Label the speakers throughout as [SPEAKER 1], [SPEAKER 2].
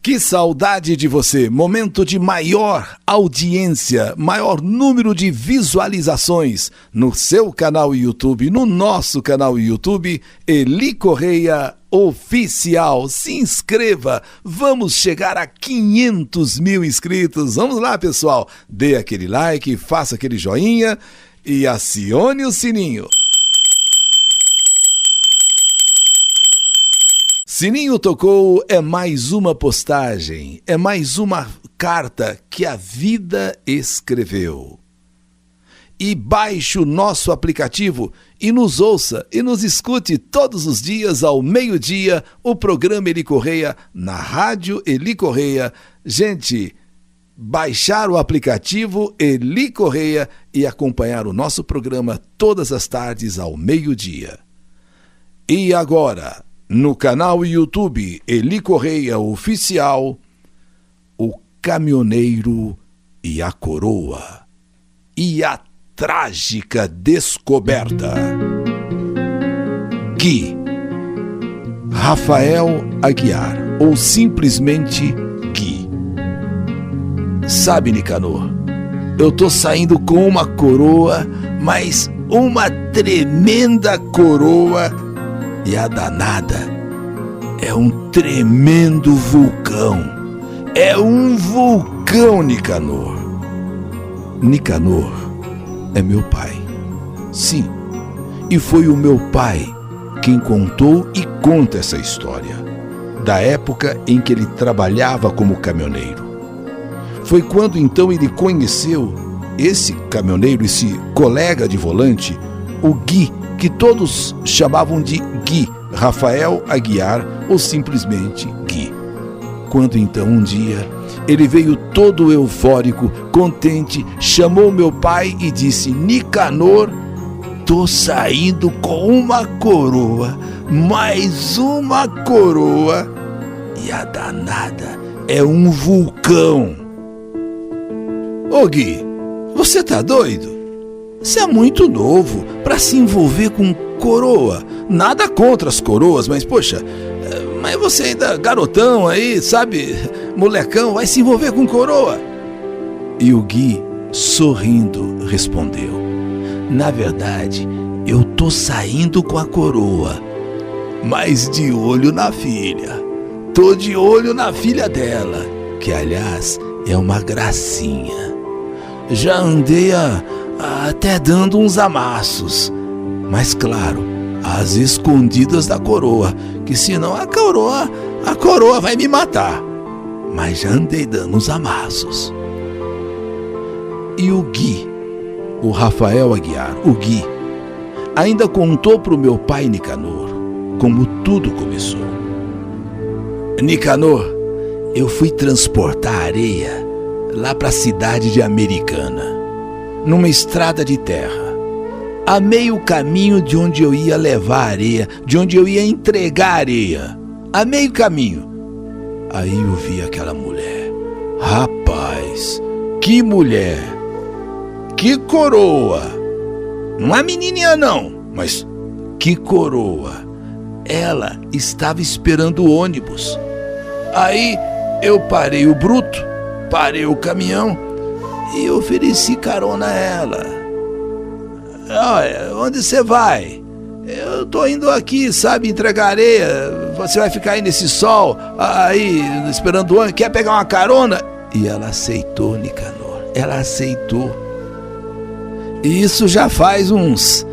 [SPEAKER 1] Que saudade de você! Momento de maior audiência, maior número de visualizações no seu canal YouTube, no nosso canal YouTube, Eli Correia Oficial. Se inscreva, vamos chegar a 500 mil inscritos. Vamos lá, pessoal, dê aquele like, faça aquele joinha e acione o sininho. Sininho tocou, é mais uma postagem, é mais uma carta que a vida escreveu. E baixe o nosso aplicativo e nos ouça e nos escute todos os dias ao meio-dia o programa Eli Correia na Rádio Eli Correia. Gente, baixar o aplicativo Eli Correia e acompanhar o nosso programa todas as tardes ao meio-dia. E agora, no canal YouTube Eli Correia Oficial, o caminhoneiro e a coroa e a trágica descoberta. Gui, Rafael Aguiar, ou simplesmente Gui. Sabe, Nicanor, eu tô saindo com uma coroa, mas uma tremenda coroa. E a danada é um tremendo vulcão. É um vulcão, Nicanor. Nicanor é meu pai. Sim, e foi o meu pai quem contou e conta essa história, da época em que ele trabalhava como caminhoneiro. Foi quando então ele conheceu esse caminhoneiro, esse colega de volante, o Gui, que todos chamavam de Gui, Rafael Aguiar ou simplesmente Gui. Quando então um dia ele veio todo eufórico, contente, chamou meu pai e disse: Nicanor, tô saindo com uma coroa, mais uma coroa, e a danada é um vulcão. Ô Gui, você tá doido? Você é muito novo para se envolver com coroa. Nada contra as coroas, mas poxa, mas você ainda garotão aí, sabe, molecão, vai se envolver com coroa? E o Gui, sorrindo, respondeu: na verdade, eu tô saindo com a coroa, mas de olho na filha. Tô de olho na filha dela, que aliás é uma gracinha. Já andei até dando uns amassos, mas claro, às escondidas da coroa, que senão a coroa vai me matar. Mas já andei dando uns amassos. E o Gui, o Rafael Aguiar, o Gui, ainda contou pro meu pai Nicanor como tudo começou. Nicanor, eu fui transportar areia lá para a cidade de Americana, numa estrada de terra, a meio caminho de onde eu ia levar areia, de onde eu ia entregar areia, a meio caminho. Aí eu vi aquela mulher. Rapaz, que mulher, que coroa. Não é menininha não, mas que coroa. Ela estava esperando o ônibus. Aí eu parei o bruto, parei o caminhão e ofereci carona a ela. Olha, onde você vai? Eu tô indo aqui, sabe, entregar areia. Você vai ficar aí nesse sol, aí, esperando o ônibus, quer pegar uma carona? E ela aceitou, Nicanor, ela aceitou. E isso já faz uns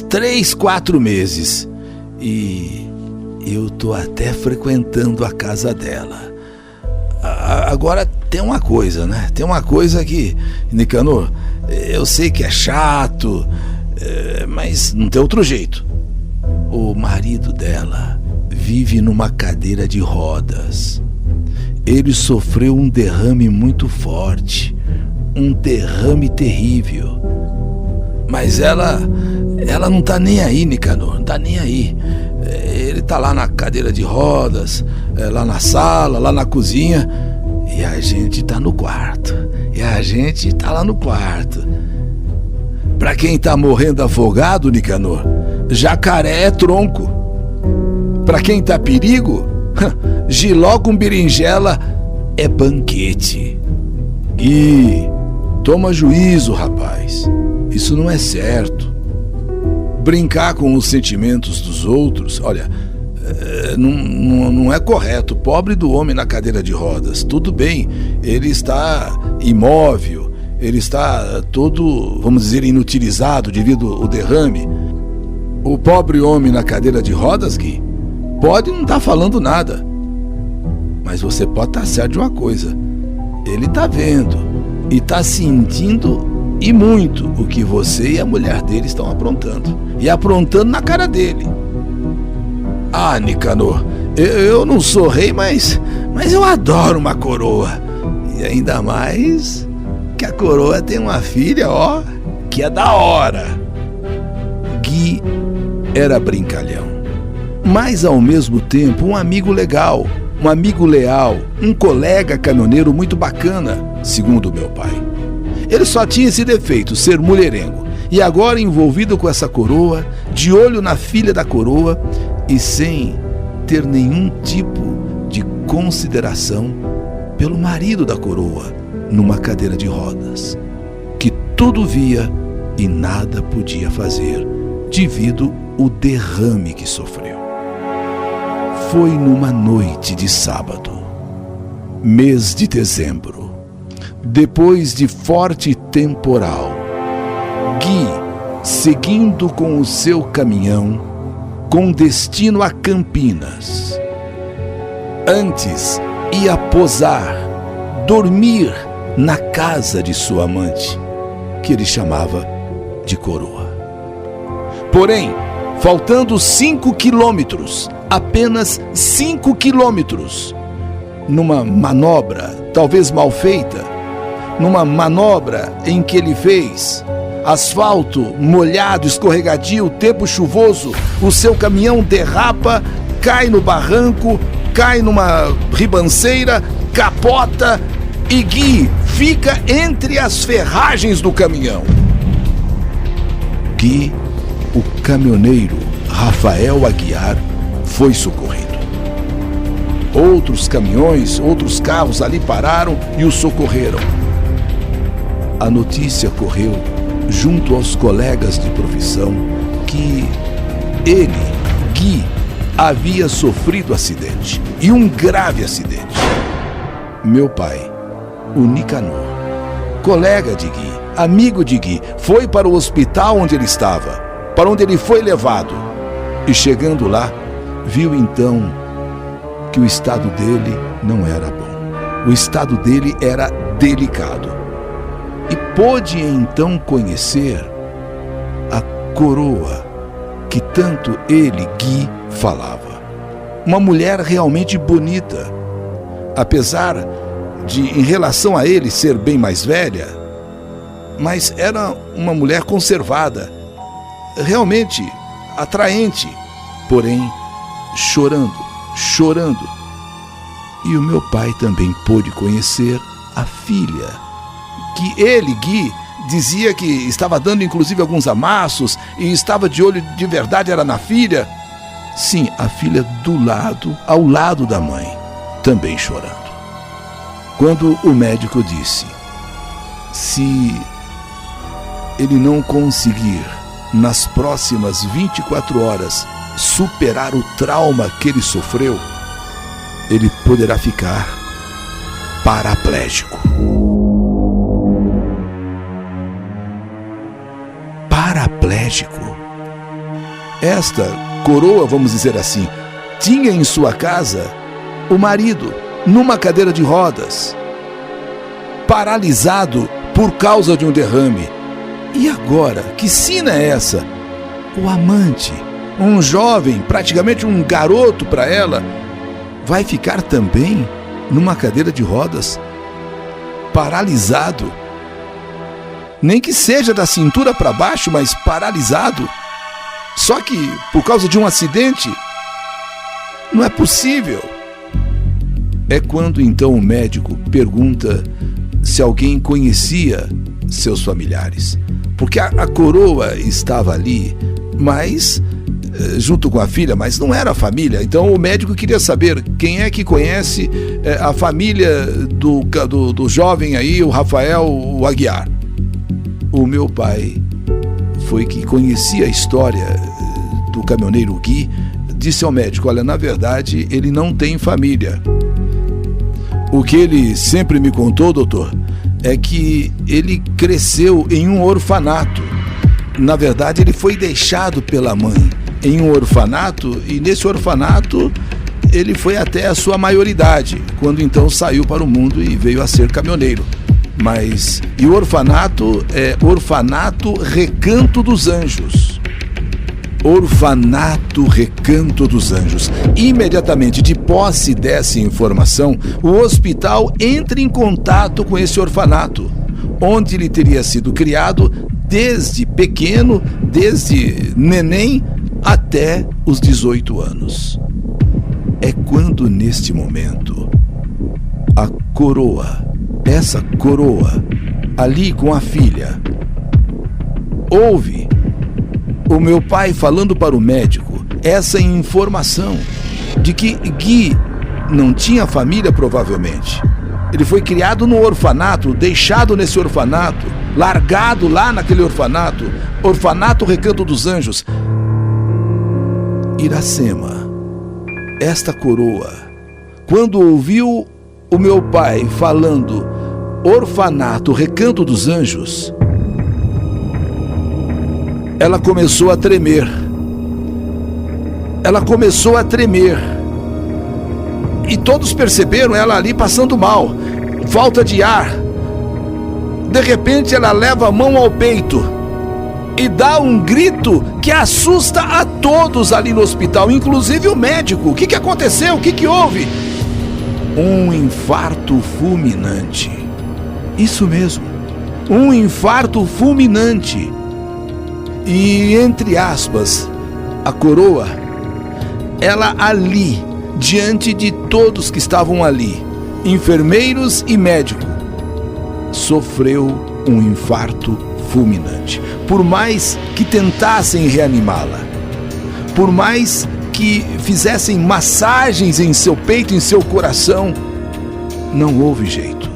[SPEAKER 1] 3, 4 meses. E eu tô até frequentando a casa dela. Agora tem uma coisa, né? Tem uma coisa que, Nicanor, eu sei que é chato, mas não tem outro jeito. O marido dela vive numa cadeira de rodas. Ele sofreu um derrame muito forte, um derrame terrível. Mas ela não tá nem aí, Nicanor, não tá nem aí. Ele tá lá na cadeira de rodas, lá na sala, lá na cozinha, e a gente tá no quarto. E a gente tá lá no quarto. Pra quem tá morrendo afogado, Nicanor, jacaré é tronco. Pra quem tá perigo, Jiló com berinjela é banquete. Gui, toma juízo, rapaz. Isso não é certo. Brincar com os sentimentos dos outros, olha, não é correto. Pobre do homem na cadeira de rodas. Tudo bem, ele está imóvel, ele está todo, vamos dizer, inutilizado devido ao derrame. O pobre homem na cadeira de rodas, Gui, pode não estar falando nada, mas você pode estar certo de uma coisa: ele está vendo e está sentindo e muito o que você e a mulher dele estão aprontando, e aprontando na cara dele. Ah, Nicanor, eu não sou rei, mas eu adoro uma coroa, e ainda mais que a coroa tem uma filha, ó, que é da hora. Gui era brincalhão, mas ao mesmo tempo um amigo legal, um amigo leal, um colega caminhoneiro muito bacana, segundo meu pai. Ele só tinha esse defeito, ser mulherengo, e agora envolvido com essa coroa, de olho na filha da coroa e sem ter nenhum tipo de consideração pelo marido da coroa, numa cadeira de rodas, que tudo via e nada podia fazer devido ao derrame que sofreu. Foi numa noite de sábado, mês de dezembro, depois de forte temporal, Gui, seguindo com o seu caminhão, com destino a Campinas. Antes ia posar, dormir na casa de sua amante, que ele chamava de coroa. Porém, faltando 5 quilômetros, apenas 5 quilômetros, numa manobra talvez mal feita, numa manobra em que ele fez asfalto molhado, escorregadio, tempo chuvoso, o seu caminhão derrapa, cai no barranco, cai numa ribanceira, capota e Gui fica entre as ferragens do caminhão. Gui, o caminhoneiro Rafael Aguiar, foi socorrido. Outros caminhões, outros carros ali pararam e o socorreram. A notícia correu junto aos colegas de profissão que ele, Gui, havia sofrido acidente, e um grave acidente. Meu pai, o Nicanor, colega de Gui, amigo de Gui, foi para o hospital onde ele estava, para onde ele foi levado, e chegando lá, viu então que o estado dele não era bom. O estado dele era delicado. E pôde então conhecer a coroa que tanto ele, Gui, falava. Uma mulher realmente bonita, apesar de, em relação a ele, ser bem mais velha, mas era uma mulher conservada, realmente atraente, porém chorando. E o meu pai também pôde conhecer a filha, que ele, Gui, dizia que estava dando inclusive alguns amassos e estava de olho de verdade, era na filha. Sim, a filha ao lado da mãe, também chorando. Quando o médico disse: se ele não conseguir, nas próximas 24 horas, superar o trauma que ele sofreu, ele poderá ficar paraplégico. Paraplégico. Esta coroa, vamos dizer assim, tinha em sua casa o marido numa cadeira de rodas, paralisado por causa de um derrame. E agora, que sina é essa? O amante, um jovem, praticamente um garoto para ela, vai ficar também numa cadeira de rodas, paralisado. Nem que seja da cintura para baixo, mas paralisado. Só que por causa de um acidente, não é possível. É quando então o médico pergunta se alguém conhecia seus familiares. Porque a coroa estava ali, mas junto com a filha, mas não era a família. Então o médico queria saber quem é que conhece a família do jovem aí, o Rafael Aguiar. O meu pai foi que conhecia a história do caminhoneiro Gui, disse ao médico: olha, na verdade ele não tem família. O que ele sempre me contou, doutor, é que ele cresceu em um orfanato. Na verdade, ele foi deixado pela mãe em um orfanato, e nesse orfanato ele foi até a sua maioridade, quando então saiu para o mundo e veio a ser caminhoneiro. E o orfanato é Orfanato Recanto dos Anjos. Orfanato Recanto dos Anjos. Imediatamente de posse dessa informação, o hospital entra em contato com esse orfanato, onde ele teria sido criado desde pequeno, desde neném até os 18 anos. É quando, neste momento, a coroa, essa coroa, ali com a filha, ouve o meu pai falando para o médico essa informação de que Gui não tinha família, provavelmente. Ele foi criado no orfanato, deixado nesse orfanato, largado lá naquele orfanato, Orfanato Recanto dos Anjos. Iracema, esta coroa, quando ouviu o meu pai falando Orfanato Recanto dos Anjos, ela começou a tremer. Ela começou a tremer. E todos perceberam ela ali passando mal, falta de ar. De repente ela leva a mão ao peito e dá um grito que assusta a todos ali no hospital, inclusive o médico. O que aconteceu? O que houve? Um infarto fulminante. Isso mesmo, um infarto fulminante. E, entre aspas, a coroa, ela ali, diante de todos que estavam ali, enfermeiros e médico, sofreu um infarto fulminante. Por mais que tentassem reanimá-la, por mais que fizessem massagens em seu peito, em seu coração, não houve jeito.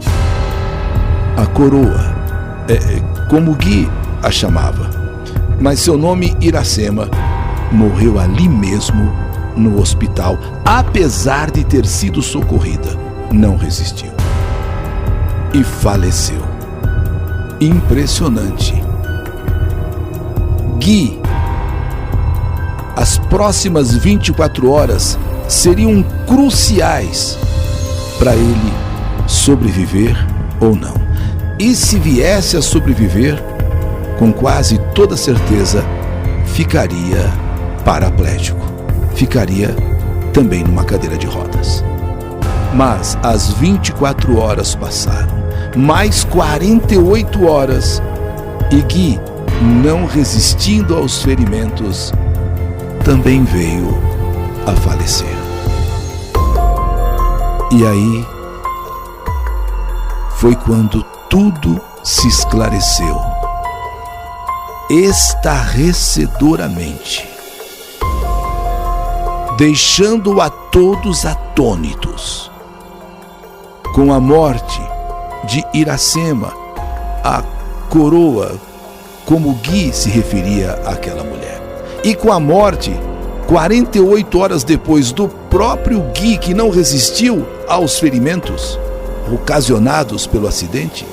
[SPEAKER 1] A coroa, como Gui a chamava, mas seu nome Iracema, morreu ali mesmo no hospital, apesar de ter sido socorrida. Não resistiu e faleceu. Impressionante. Gui, as próximas 24 horas seriam cruciais para ele sobreviver ou não. E se viesse a sobreviver, com quase toda certeza, ficaria paraplégico. Ficaria também numa cadeira de rodas. Mas as 24 horas passaram, mais 48 horas, e Gui, não resistindo aos ferimentos, também veio a falecer. E aí foi quando tudo se esclareceu estarrecedoramente, deixando a todos atônitos. Com a morte de Iracema, a coroa, como Gui se referia àquela mulher, e com a morte, 48 horas depois, do próprio Gui, que não resistiu aos ferimentos ocasionados pelo acidente,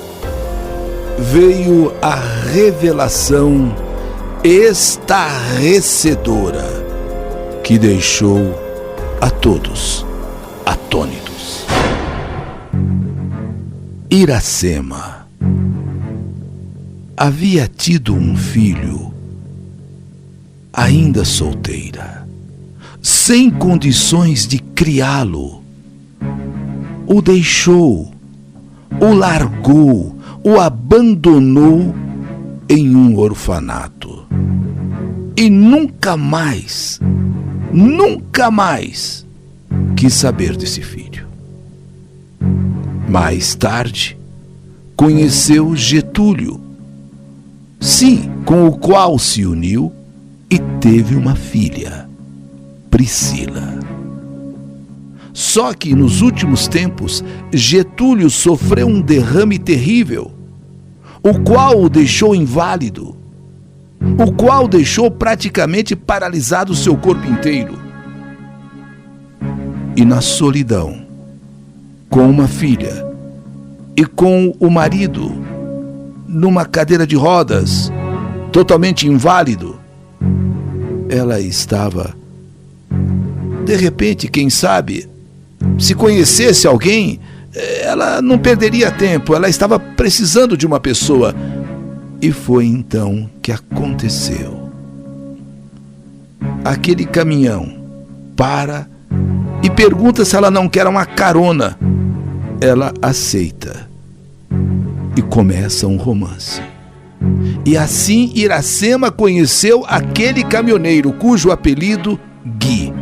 [SPEAKER 1] veio a revelação estarrecedora que deixou a todos atônitos. Iracema havia tido um filho, ainda solteira, sem condições de criá-lo. O deixou, o largou, o abandonou em um orfanato. E nunca mais quis saber desse filho. Mais tarde, conheceu Getúlio, sim, com o qual se uniu e teve uma filha, Priscila. Só que nos últimos tempos, Getúlio sofreu um derrame terrível, o qual o deixou inválido, o qual deixou praticamente paralisado o seu corpo inteiro. E na solidão, com uma filha e com o marido numa cadeira de rodas, totalmente inválido, ela estava, de repente, quem sabe, se conhecesse alguém, ela não perderia tempo, ela estava precisando de uma pessoa. E foi então que aconteceu. Aquele caminhão para e pergunta se ela não quer uma carona. Ela aceita e começa um romance. E assim Iracema conheceu aquele caminhoneiro cujo apelido Gui,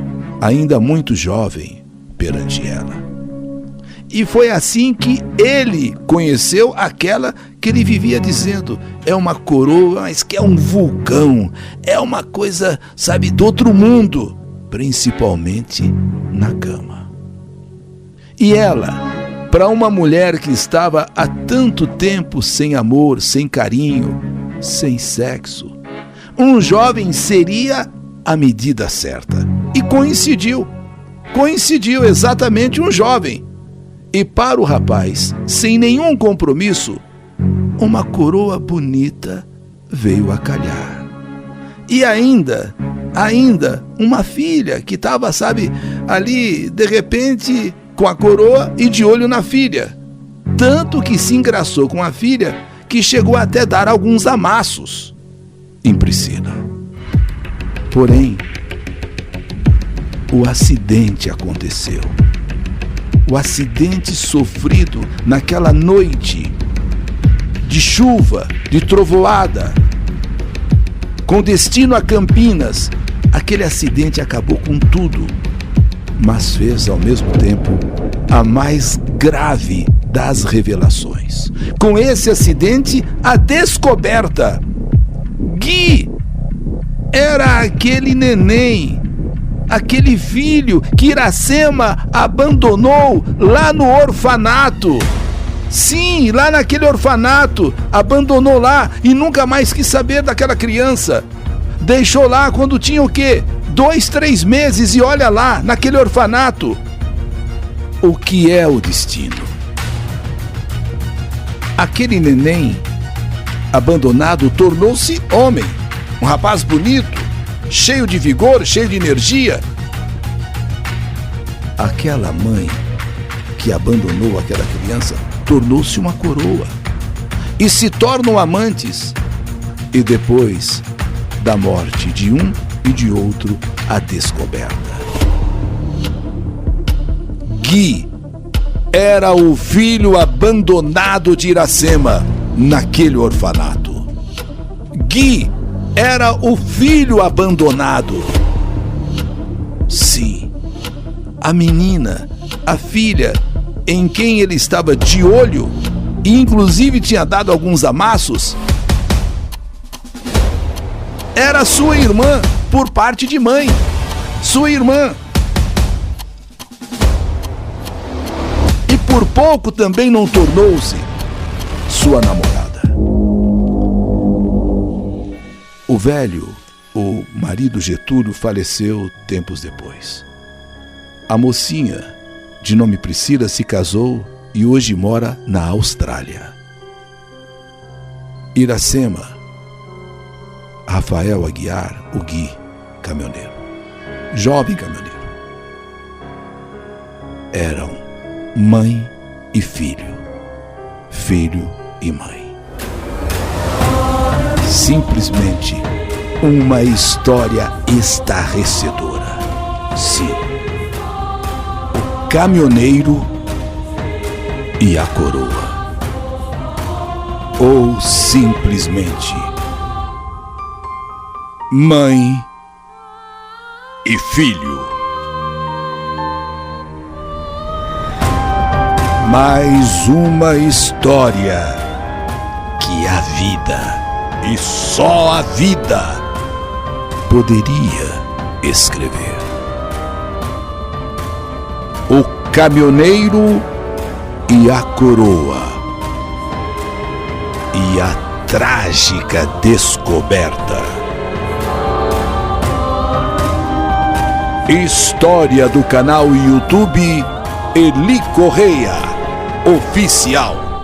[SPEAKER 1] ainda muito jovem perante ela. E foi assim que ele conheceu aquela que ele vivia dizendo: é uma coroa, mas que é um vulcão, é uma coisa, sabe, do outro mundo, principalmente na cama. E ela, para uma mulher que estava há tanto tempo sem amor, sem carinho, sem sexo, um jovem seria a medida certa. E coincidiu exatamente um jovem. E para o rapaz, sem nenhum compromisso, uma coroa bonita veio a calhar. E ainda uma filha que estava, sabe, ali, de repente, com a coroa e de olho na filha. Tanto que se engraçou com a filha que chegou até a dar alguns amassos em Priscila. Porém, o acidente aconteceu. O acidente sofrido naquela noite de chuva, de trovoada, com destino a Campinas. Aquele acidente acabou com tudo, mas fez ao mesmo tempo a mais grave das revelações. Com esse acidente, a descoberta. Gui era aquele neném, aquele filho que Iracema abandonou lá no orfanato. Sim, lá naquele orfanato, abandonou lá e nunca mais quis saber daquela criança. Deixou lá quando tinha o quê? 2, 3 meses e olha lá, naquele orfanato. O que é o destino? Aquele neném abandonado tornou-se homem, um rapaz bonito, cheio de vigor, cheio de energia. Aquela mãe que abandonou aquela criança tornou-se uma coroa e se tornam amantes. E depois da morte de um e de outro, a descoberta. Gui era o filho abandonado de Iracema naquele orfanato. Gui era o filho abandonado. Sim, a menina, a filha em quem ele estava de olho e inclusive tinha dado alguns amassos, era sua irmã por parte de mãe. Sua irmã. E por pouco também não tornou-se sua namorada. O velho, o marido Getúlio, faleceu tempos depois. A mocinha, de nome Priscila, se casou e hoje mora na Austrália. Iracema, Rafael Aguiar, o Gui, caminhoneiro, jovem caminhoneiro, eram mãe e filho, filho e mãe. Simplesmente uma história estarrecedora. Sim, o caminhoneiro e a coroa. Ou simplesmente mãe e filho. Mais uma história que a vida, e só a vida, poderia escrever. O caminhoneiro e a coroa, e a trágica descoberta. História do canal YouTube Eli Correia Oficial.